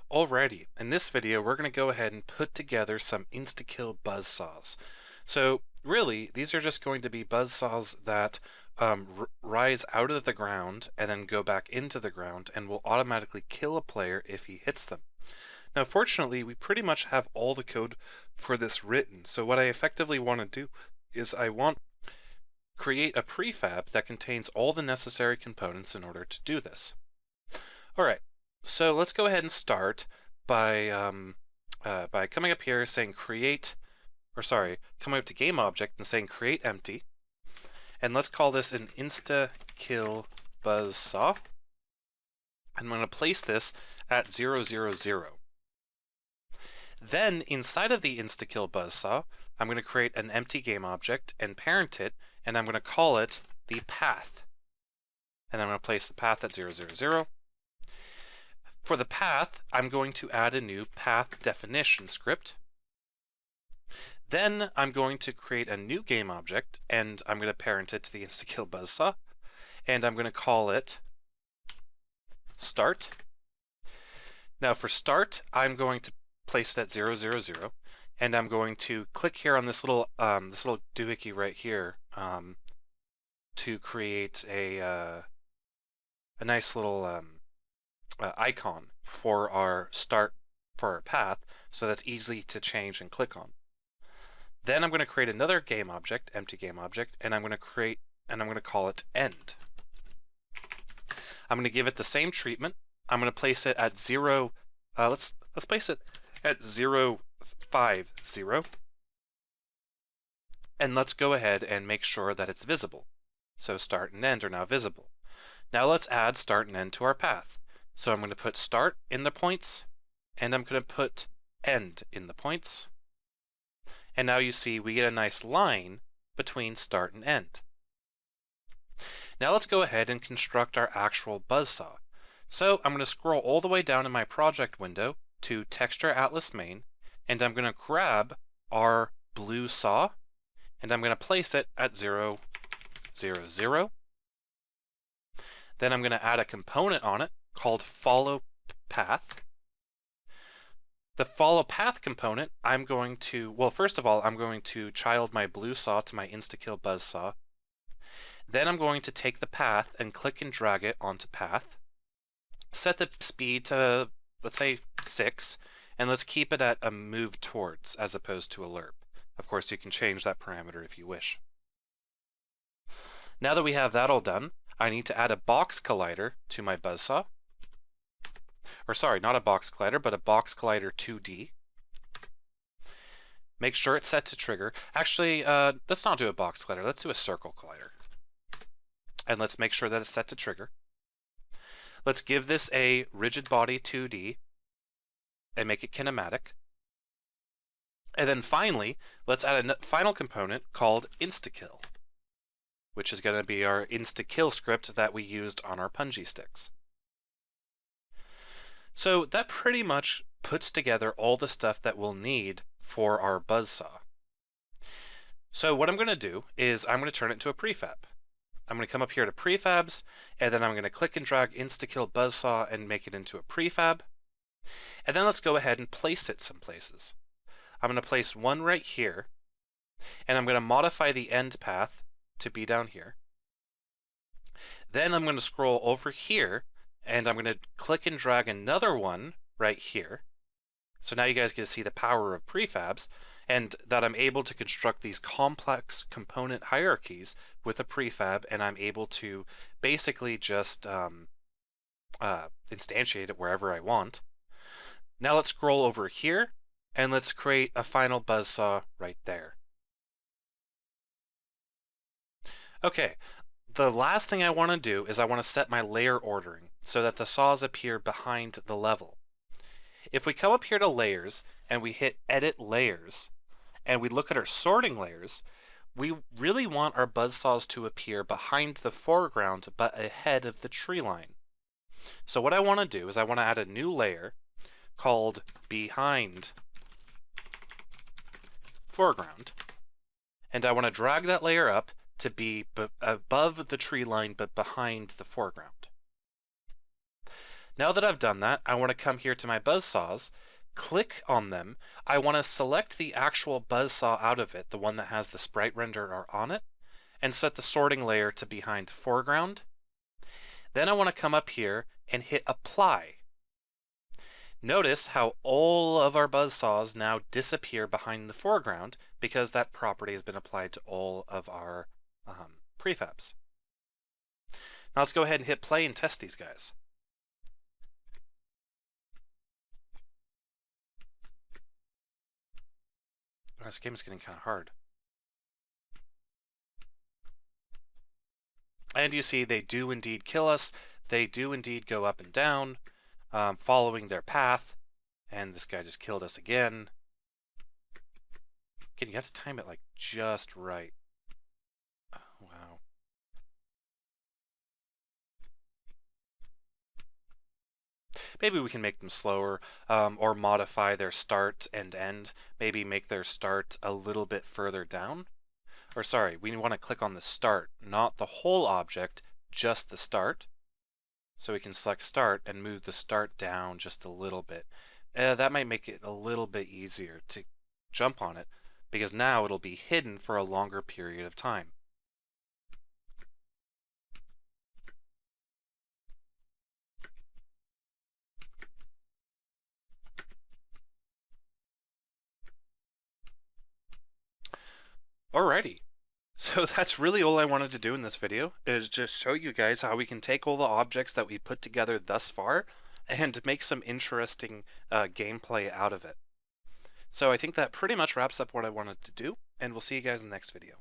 Alrighty, in this video we're going to go ahead and put together some Instakill BuzzSaws. So really, these are just going to be BuzzSaws that rise out of the ground and then go back into the ground and will automatically kill a player if he hits them. Now fortunately, we pretty much have all the code for this written, so what I effectively want to do is I want to create a prefab that contains all the necessary components in order to do this. Alright. So let's go ahead and start by coming up here saying coming up to game object and saying create empty. And let's call this an Instakill BuzzSaw. And I'm going to place this at 0, 0, 0. Then inside of the Instakill BuzzSaw, I'm going to create an empty game object and parent it, and I'm going to call it the path. And I'm going to place the path at 0, 0, 0. For the path, I'm going to add a new path definition script. Then I'm going to create a new game object, and I'm going to parent it to the Instakill BuzzSaw, and I'm going to call it start. Now for start, I'm going to place it at 0, 0, 0, and I'm going to click here on this little doohickey right here to create a nice little icon for our path, so that's easy to change and click on. Then I'm going to create another game object, empty game object, and I'm going to call it end. I'm going to give it the same treatment. I'm going to place it at 0. Let's place it at 0, 5, 0. And let's go ahead and make sure that it's visible. So start and end are now visible. Now let's add start and end to our path. So I'm going to put start in the points, and I'm going to put end in the points. And now you see we get a nice line between start and end. Now let's go ahead and construct our actual buzzsaw. So I'm going to scroll all the way down in my project window to Texture Atlas Main, and I'm going to grab our blue saw, and I'm going to place it at 0, 0, 0. Then I'm going to add a component on it called follow path. The follow path component, first of all, I'm going to child my blue saw to my Instakill BuzzSaw. Then I'm going to take the path and click and drag it onto path. Set the speed to, let's say, 6, and let's keep it at a move towards as opposed to a lerp. Of course, you can change that parameter if you wish. Now that we have that all done, I need to add a box collider to my buzzsaw. Or sorry, not a box collider, but a box collider 2D. Make sure it's set to trigger. Actually, let's not do a box collider. Let's do a circle collider. And let's make sure that it's set to trigger. Let's give this a rigid body 2D and make it kinematic. And then finally, let's add a final component called Instakill, which is going to be our Instakill script that we used on our punji sticks. So that pretty much puts together all the stuff that we'll need for our buzzsaw. So what I'm going to do is I'm going to turn it into a prefab. I'm going to come up here to prefabs, and then I'm going to click and drag Instakill BuzzSaw and make it into a prefab. And then let's go ahead and place it some places. I'm going to place one right here, and I'm going to modify the end path to be down here. Then I'm going to scroll over here, and I'm going to click and drag another one right here. So now you guys get to see the power of prefabs, and that I'm able to construct these complex component hierarchies with a prefab, and I'm able to basically just instantiate it wherever I want. Now let's scroll over here, and let's create a final buzzsaw right there. Okay, the last thing I want to do is I want to set my layer ordering so that the saws appear behind the level. If we come up here to layers and we hit edit layers and we look at our sorting layers, we really want our buzzsaws to appear behind the foreground but ahead of the tree line. So what I want to do is I want to add a new layer called behind foreground, and I want to drag that layer up to be above the tree line but behind the foreground. Now that I've done that, I want to come here to my buzzsaws, click on them. I want to select the actual buzzsaw out of it, the one that has the sprite renderer on it, and set the sorting layer to behind foreground. Then I want to come up here and hit apply. Notice how all of our buzzsaws now disappear behind the foreground because that property has been applied to all of our prefabs. Now let's go ahead and hit play and test these guys. This game is getting kind of hard. And you see they do indeed kill us. They do indeed go up and down, following their path. And this guy just killed us again. Again, you have to time it like just right. Oh, wow. Maybe we can make them slower, or modify their start and end. Maybe make their start a little bit further down. Or sorry, we want to click on the start, not the whole object, just the start. So we can select start and move the start down just a little bit. That might make it a little bit easier to jump on it, because now it'll be hidden for a longer period of time. Alrighty, so that's really all I wanted to do in this video, is just show you guys how we can take all the objects that we put together thus far and make some interesting gameplay out of it. So I think that pretty much wraps up what I wanted to do, and we'll see you guys in the next video.